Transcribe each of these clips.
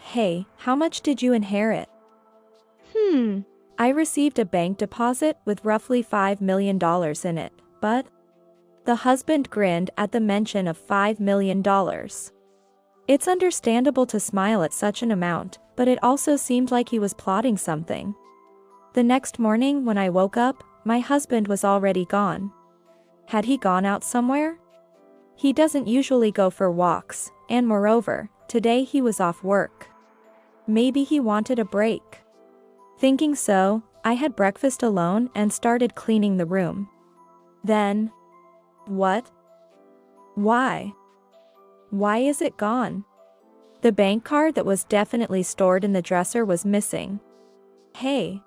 Hey, how much did you inherit? I received a bank deposit with roughly $5 million in it, but the husband grinned at the mention of $5 million. It's understandable to smile at such an amount, but it also seemed like he was plotting something. The next morning when I woke up, my husband was already gone. Had he gone out somewhere? He doesn't usually go for walks, and moreover, today he was off work. Maybe he wanted a break. Thinking so, I had breakfast alone and started cleaning the room. Then, what? Why? Why is it gone? The bank card that was definitely stored in the dresser was missing. Hey.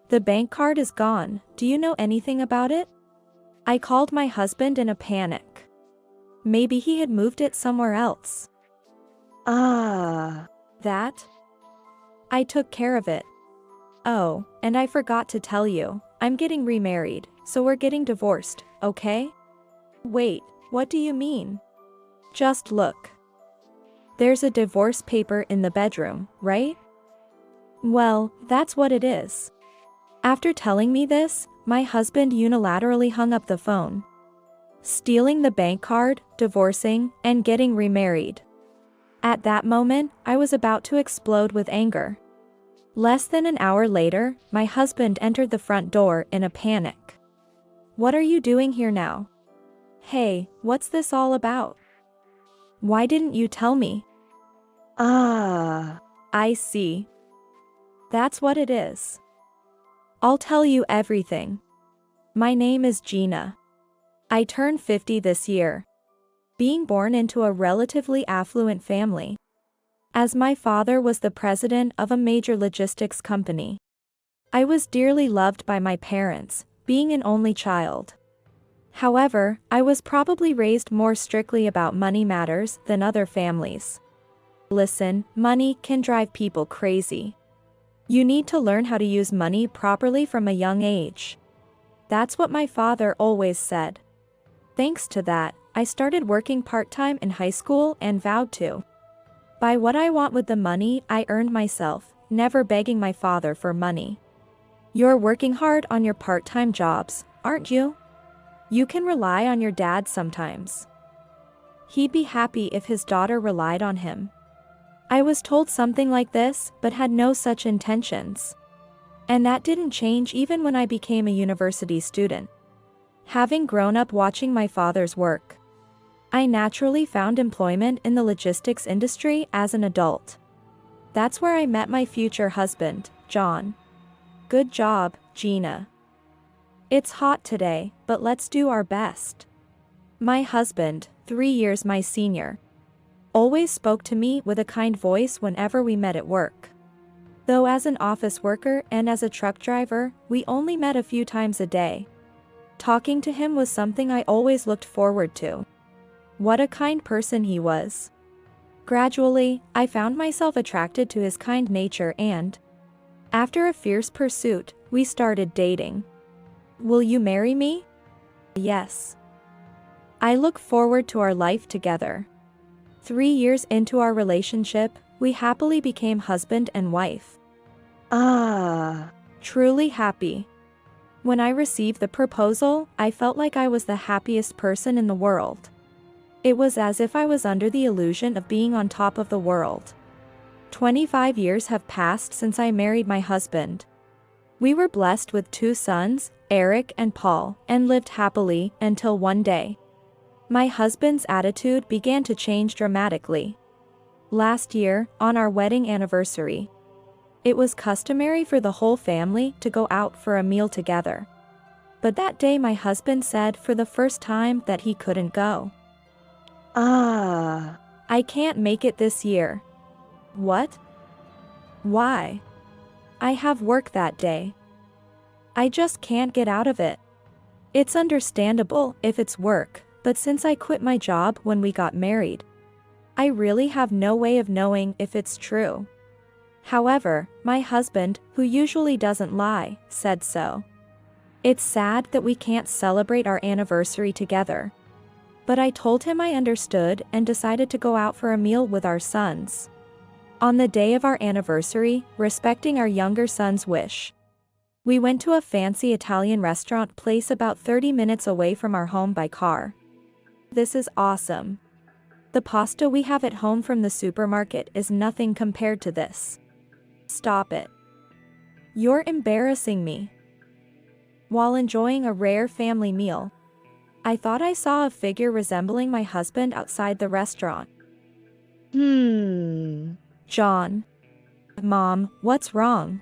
The bank card is gone, do you know anything about it? I called my husband in a panic. Maybe he had moved it somewhere else. That? I took care of it. Oh, and I forgot to tell you, I'm getting remarried, so we're getting divorced, okay? Wait, what do you mean? Just look. There's a divorce paper in the bedroom, right? Well, that's what it is. After telling me this, my husband unilaterally hung up the phone. Stealing the bank card, divorcing, and getting remarried. At that moment, I was about to explode with anger. Less than an hour later, my husband entered the front door in a panic. What are you doing here now? Hey, what's this all about? Why didn't you tell me? I see. That's what it is. I'll tell you everything. My name is Gina. I turned 50 this year. Being born into a relatively affluent family, as my father was the president of a major logistics company. I was dearly loved by my parents, being an only child. However, I was probably raised more strictly about money matters than other families. Listen, money can drive people crazy. You need to learn how to use money properly from a young age. That's what my father always said. Thanks to that, I started working part-time in high school and vowed to buy what I want with the money I earned myself, never begging my father for money. You're working hard on your part-time jobs, aren't you? You can rely on your dad sometimes. He'd be happy if his daughter relied on him. I was told something like this, but had no such intentions. And that didn't change even when I became a university student. Having grown up watching my father's work, I naturally found employment in the logistics industry as an adult. That's where I met my future husband, John. Good job, Gina. It's hot today, but let's do our best. My husband, 3 years my senior, always spoke to me with a kind voice whenever we met at work. Though as an office worker and as a truck driver, we only met a few times a day. Talking to him was something I always looked forward to. What a kind person he was. Gradually, I found myself attracted to his kind nature and, after a fierce pursuit, we started dating. Will you marry me? Yes. I look forward to our life together. 3 years into our relationship, we happily became husband and wife. Truly happy. When I received the proposal, I felt like I was the happiest person in the world. It was as if I was under the illusion of being on top of the world. 25 years have passed since I married my husband. We were blessed with 2 sons, Eric and Paul, and lived happily until one day. My husband's attitude began to change dramatically. Last year, on our wedding anniversary, it was customary for the whole family to go out for a meal together. But that day my husband said for the first time that he couldn't go. I can't make it this year. What? Why? I have work that day. I just can't get out of it. It's understandable if it's work, but since I quit my job when we got married, I really have no way of knowing if it's true. However, my husband, who usually doesn't lie, said so. It's sad that we can't celebrate our anniversary together. But I told him I understood and decided to go out for a meal with our sons. On the day of our anniversary, respecting our younger son's wish, we went to a fancy Italian restaurant place about 30 minutes away from our home by car. This is awesome. The pasta we have at home from the supermarket is nothing compared to this. Stop it. You're embarrassing me. While enjoying a rare family meal, I thought I saw a figure resembling my husband outside the restaurant. John. Mom, what's wrong?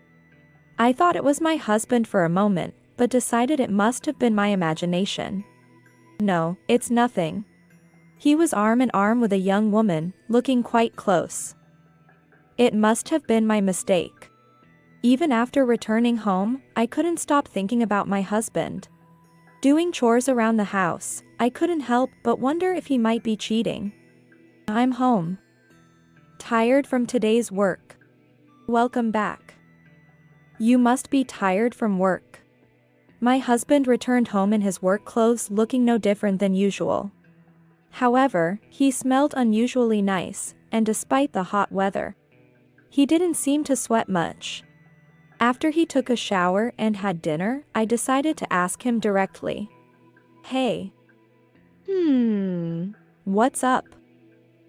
I thought it was my husband for a moment, but decided it must have been my imagination. No, it's nothing. He was arm in arm with a young woman, looking quite close. It must have been my mistake. Even after returning home, I couldn't stop thinking about my husband. Doing chores around the house, I couldn't help but wonder if he might be cheating. I'm home. Tired from today's work. Welcome back. You must be tired from work. My husband returned home in his work clothes looking no different than usual. However, he smelled unusually nice, and despite the hot weather, he didn't seem to sweat much. After he took a shower and had dinner, I decided to ask him directly. Hey. What's up?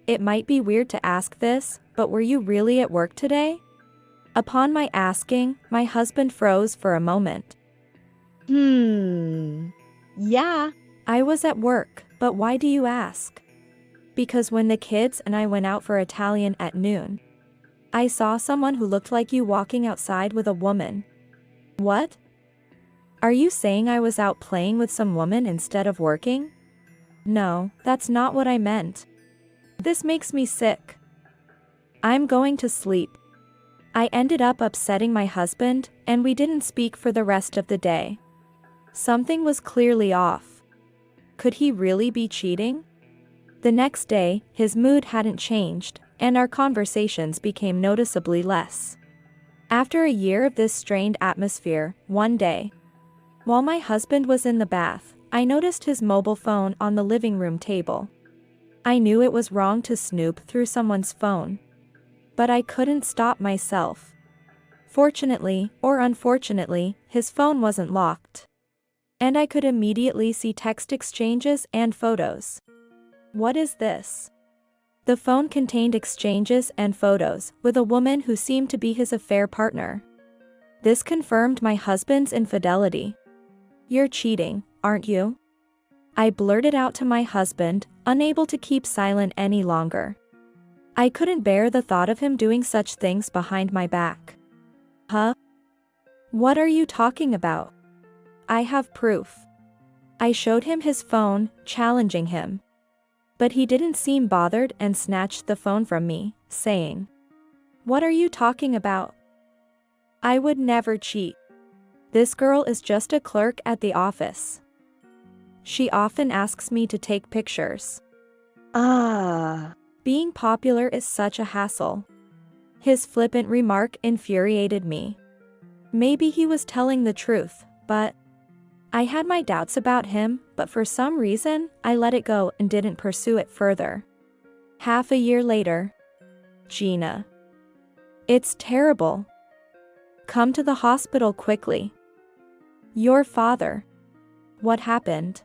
It might be weird to ask this, but were you really at work today? Upon my asking, my husband froze for a moment. Yeah. I was at work, but why do you ask? Because when the kids and I went out for Italian at noon, I saw someone who looked like you walking outside with a woman. What? Are you saying I was out playing with some woman instead of working? No, that's not what I meant. This makes me sick. I'm going to sleep. I ended up upsetting my husband, and we didn't speak for the rest of the day. Something was clearly off. Could he really be cheating? The next day, his mood hadn't changed, and our conversations became noticeably less. After a year of this strained atmosphere, one day, while my husband was in the bath, I noticed his mobile phone on the living room table. I knew it was wrong to snoop through someone's phone, but I couldn't stop myself. Fortunately, or unfortunately, his phone wasn't locked, and I could immediately see text exchanges and photos. What is this? The phone contained exchanges and photos with a woman who seemed to be his affair partner. This confirmed my husband's infidelity. You're cheating, aren't you? I blurted out to my husband, unable to keep silent any longer. I couldn't bear the thought of him doing such things behind my back. Huh? What are you talking about? I have proof. I showed him his phone, challenging him. But he didn't seem bothered and snatched the phone from me, saying, "What are you talking about? I would never cheat. This girl is just a clerk at the office. She often asks me to take pictures. Being popular is such a hassle." His flippant remark infuriated me. Maybe he was telling the truth, but I had my doubts about him, but for some reason, I let it go and didn't pursue it further. Half a year later. Gina. It's terrible. Come to the hospital quickly. Your father. What happened?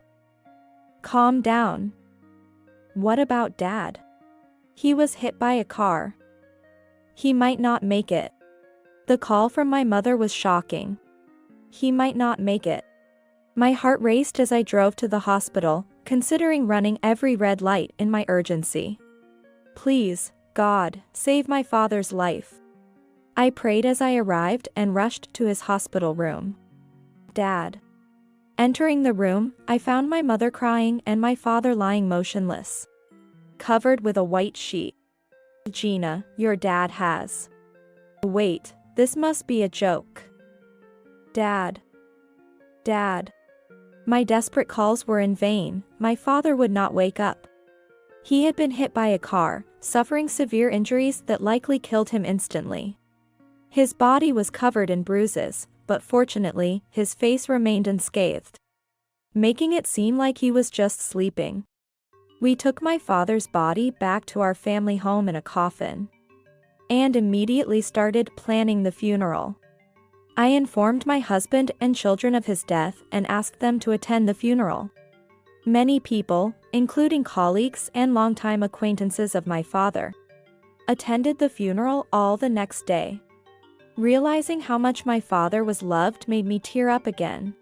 Calm down. What about Dad? He was hit by a car. He might not make it. The call from my mother was shocking. He might not make it. My heart raced as I drove to the hospital, considering running every red light in my urgency. Please, God, save my father's life. I prayed as I arrived and rushed to his hospital room. Dad. Entering the room, I found my mother crying and my father lying motionless, covered with a white sheet. Gina, your dad has. Wait, this must be a joke. Dad. Dad. My desperate calls were in vain, my father would not wake up. He had been hit by a car, suffering severe injuries that likely killed him instantly. His body was covered in bruises, but fortunately, his face remained unscathed, making it seem like he was just sleeping. We took my father's body back to our family home in a coffin. and immediately started planning the funeral. I informed my husband and children of his death and asked them to attend the funeral. Many people, including colleagues and longtime acquaintances of my father, attended the funeral all the next day. Realizing how much my father was loved made me tear up again.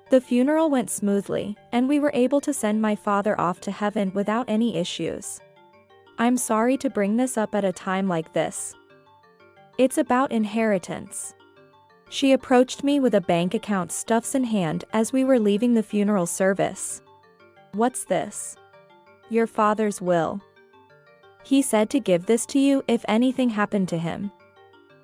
The funeral went smoothly, and we were able to send my father off to heaven without any issues. I'm sorry to bring this up at a time like this. It's about inheritance. She approached me with a bank account stuffs in hand as we were leaving the funeral service. What's this? Your father's will. He said to give this to you if anything happened to him.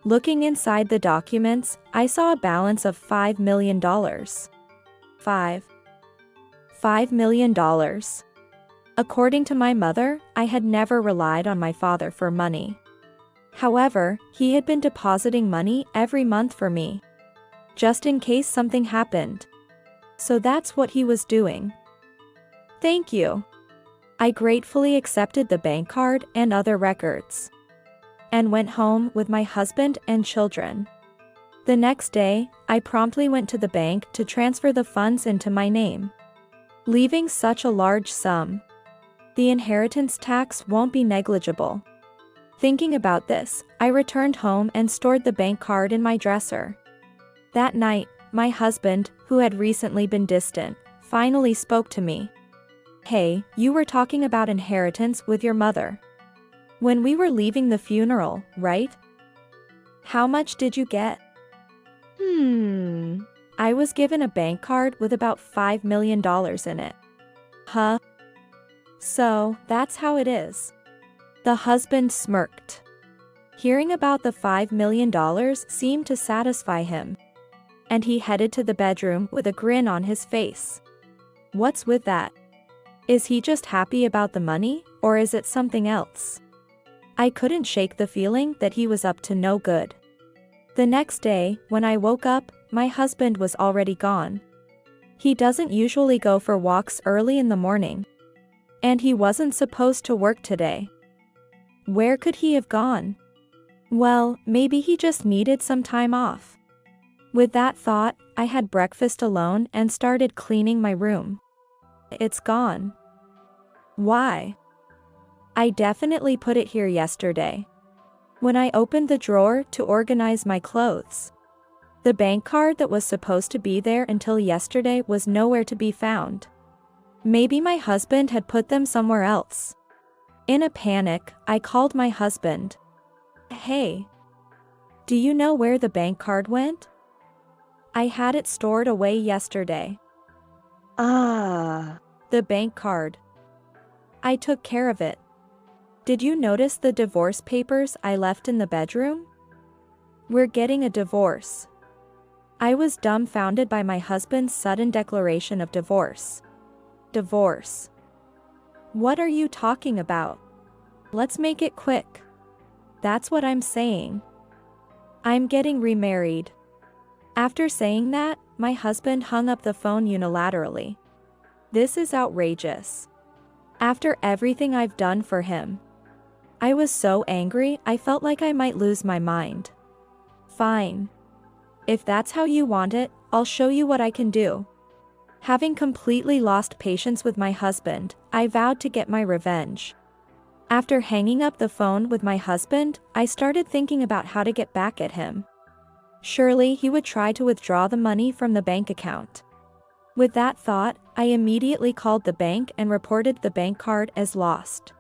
Looking inside the documents, I saw a balance of $5 million. $5 million. According to my mother, I had never relied on my father for money. However, he had been depositing money every month for me, just in case something happened. So that's what he was doing. Thank you. I gratefully accepted the bank card and other records, and went home with my husband and children. The next day, I promptly went to the bank to transfer the funds into my name. Leaving such a large sum, the inheritance tax won't be negligible. Thinking about this, I returned home and stored the bank card in my dresser. That night, my husband, who had recently been distant, finally spoke to me. Hey, you were talking about inheritance with your mother when we were leaving the funeral, right? How much did you get? I was given a bank card with about $5 million in it. Huh? So, that's how it is. The husband smirked. Hearing about the $5 million seemed to satisfy him, and he headed to the bedroom with a grin on his face. What's with that? Is he just happy about the money, or is it something else? I couldn't shake the feeling that he was up to no good. The next day, when I woke up, my husband was already gone. He doesn't usually go for walks early in the morning, and he wasn't supposed to work today. Where could he have gone? Well, maybe he just needed some time off. With that thought, I had breakfast alone and started cleaning my room. It's gone. Why? I definitely put it here yesterday, when I opened the drawer to organize my clothes. The bank card that was supposed to be there until yesterday was nowhere to be found. Maybe my husband had put them somewhere else. In a panic, I called my husband. Hey, do you know where the bank card went? I had it stored away yesterday. The bank card. I took care of it. Did you notice the divorce papers I left in the bedroom? We're getting a divorce. I was dumbfounded by my husband's sudden declaration of divorce. Divorce. What are you talking about? Let's make it quick. That's what I'm saying. I'm getting remarried. After saying that, my husband hung up the phone unilaterally. This is outrageous. After everything I've done for him, I was so angry I felt like I might lose my mind. Fine. If that's how you want it, I'll show you what I can do. Having completely lost patience with my husband, I vowed to get my revenge. After hanging up the phone with my husband, I started thinking about how to get back at him. Surely he would try to withdraw the money from the bank account. With that thought, I immediately called the bank and reported the bank card as lost.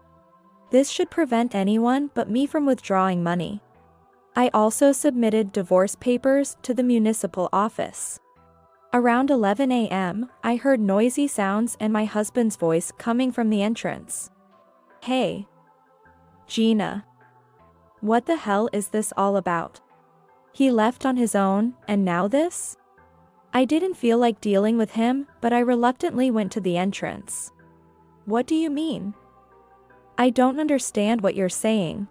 This should prevent anyone but me from withdrawing money. I also submitted divorce papers to the municipal office. Around 11 a.m., I heard noisy sounds and my husband's voice coming from the entrance. Hey, Gina. What the hell is this all about? He left on his own, and now this? I didn't feel like dealing with him, but I reluctantly went to the entrance. What do you mean? I don't understand what you're saying.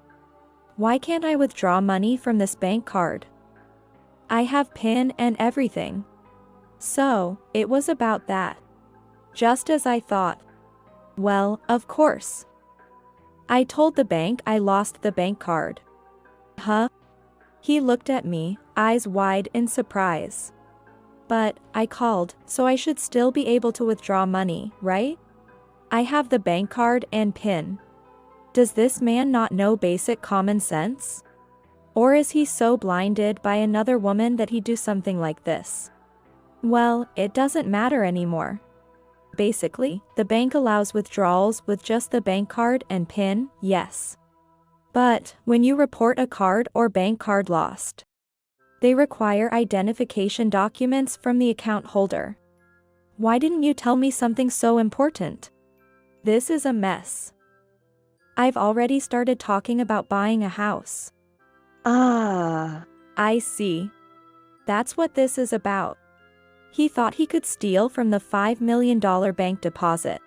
Why can't I withdraw money from this bank card? I have PIN and everything. So, it was about that. Just as I thought. Well, of course. I told the bank I lost the bank card. Huh? He looked at me, eyes wide in surprise. But, I called, so I should still be able to withdraw money, right? I have the bank card and PIN. Does this man not know basic common sense? Or is he so blinded by another woman that he'd do something like this? Well, it doesn't matter anymore. Basically, the bank allows withdrawals with just the bank card and PIN, yes. But, when you report a card or bank card lost, they require identification documents from the account holder. Why didn't you tell me something so important? This is a mess. I've already started talking about buying a house. Ah, I see. That's what this is about. He thought he could steal from the $5 million bank deposit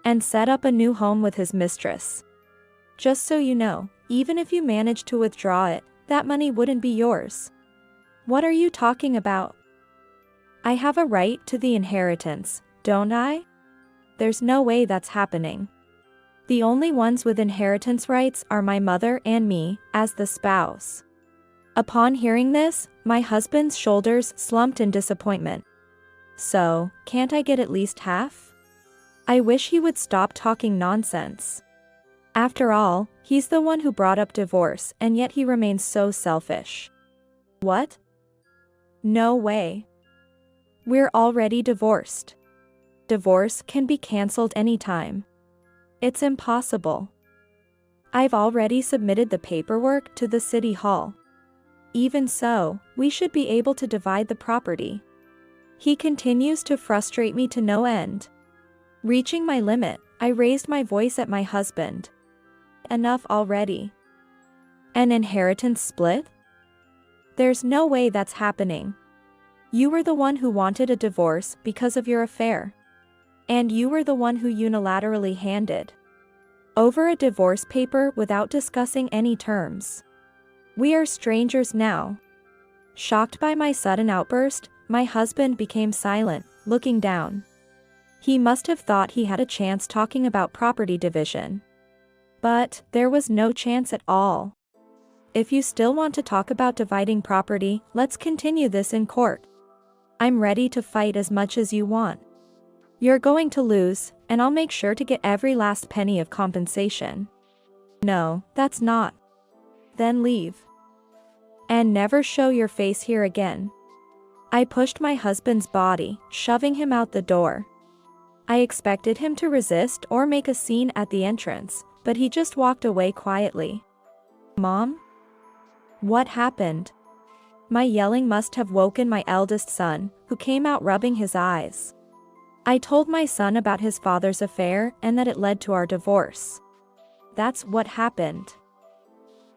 and set up a new home with his mistress. Just so you know, even if you managed to withdraw it, that money wouldn't be yours. What are you talking about? I have a right to the inheritance, don't I? There's no way that's happening. The only ones with inheritance rights are my mother and me, as the spouse. Upon hearing this, my husband's shoulders slumped in disappointment. So, can't I get at least half? I wish he would stop talking nonsense. After all, he's the one who brought up divorce, and yet he remains so selfish. What? No way. We're already divorced. Divorce can be cancelled anytime. It's impossible. I've already submitted the paperwork to the city hall. Even so, we should be able to divide the property. He continues to frustrate me to no end. Reaching my limit, I raised my voice at my husband. Enough already. An inheritance split? There's no way that's happening. You were the one who wanted a divorce because of your affair. And you were the one who unilaterally handed over a divorce paper without discussing any terms. We are strangers now. Shocked by my sudden outburst, my husband became silent, looking down. He must have thought he had a chance talking about property division. But there was no chance at all. If you still want to talk about dividing property, let's continue this in court. I'm ready to fight as much as you want. You're going to lose, and I'll make sure to get every last penny of compensation. No, that's not. Then leave. And never show your face here again. I pushed my husband's body, shoving him out the door. I expected him to resist or make a scene at the entrance, but he just walked away quietly. Mom? What happened? My yelling must have woken my eldest son, who came out rubbing his eyes. I told my son about his father's affair and that it led to our divorce. That's what happened.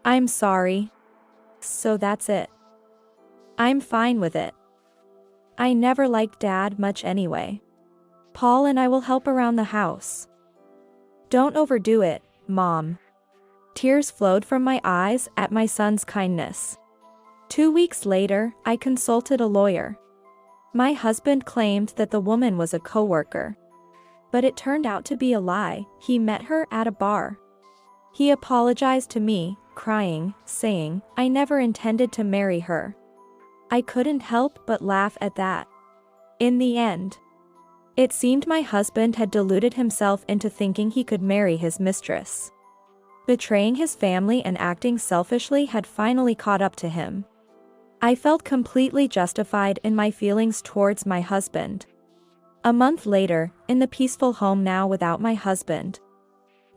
I'm sorry. So that's it. I'm fine with it. I never liked Dad much anyway. Paul and I will help around the house. Don't overdo it, Mom. Tears flowed from my eyes at my son's kindness. 2 weeks later, I consulted a lawyer. My husband claimed that the woman was a coworker. But it turned out to be a lie. He met her at a bar. He apologized to me, crying, saying, I never intended to marry her. I couldn't help but laugh at that. In the end, it seemed my husband had deluded himself into thinking he could marry his mistress. Betraying his family and acting selfishly had finally caught up to him. I felt completely justified in my feelings towards my husband. A month later, in the peaceful home now without my husband,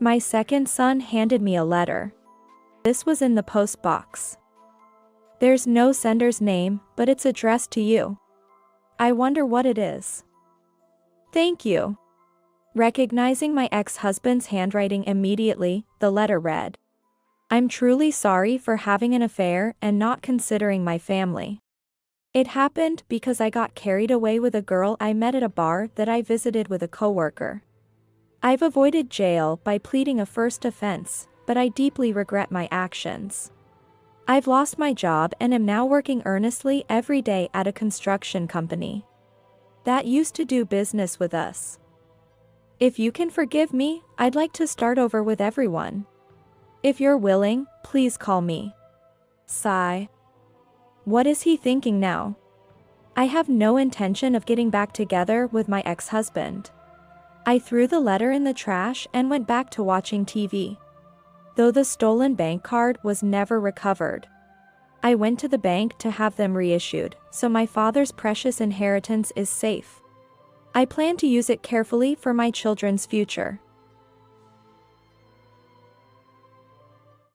my second son handed me a letter. This was in the post box. There's no sender's name, but it's addressed to you. I wonder what it is. Thank you. Recognizing my ex-husband's handwriting immediately, the letter read, I'm truly sorry for having an affair and not considering my family. It happened because I got carried away with a girl I met at a bar that I visited with a coworker. I've avoided jail by pleading a first offense, but I deeply regret my actions. I've lost my job and am now working earnestly every day at a construction company that used to do business with us. If you can forgive me, I'd like to start over with everyone. If you're willing, please call me Sigh. What is he thinking now? I have no intention of getting back together with my ex-husband. I threw the letter in the trash and went back to watching TV. Though the stolen bank card was never recovered, I went to the bank to have them reissued, so my father's precious inheritance is safe. I plan to use it carefully for my children's future.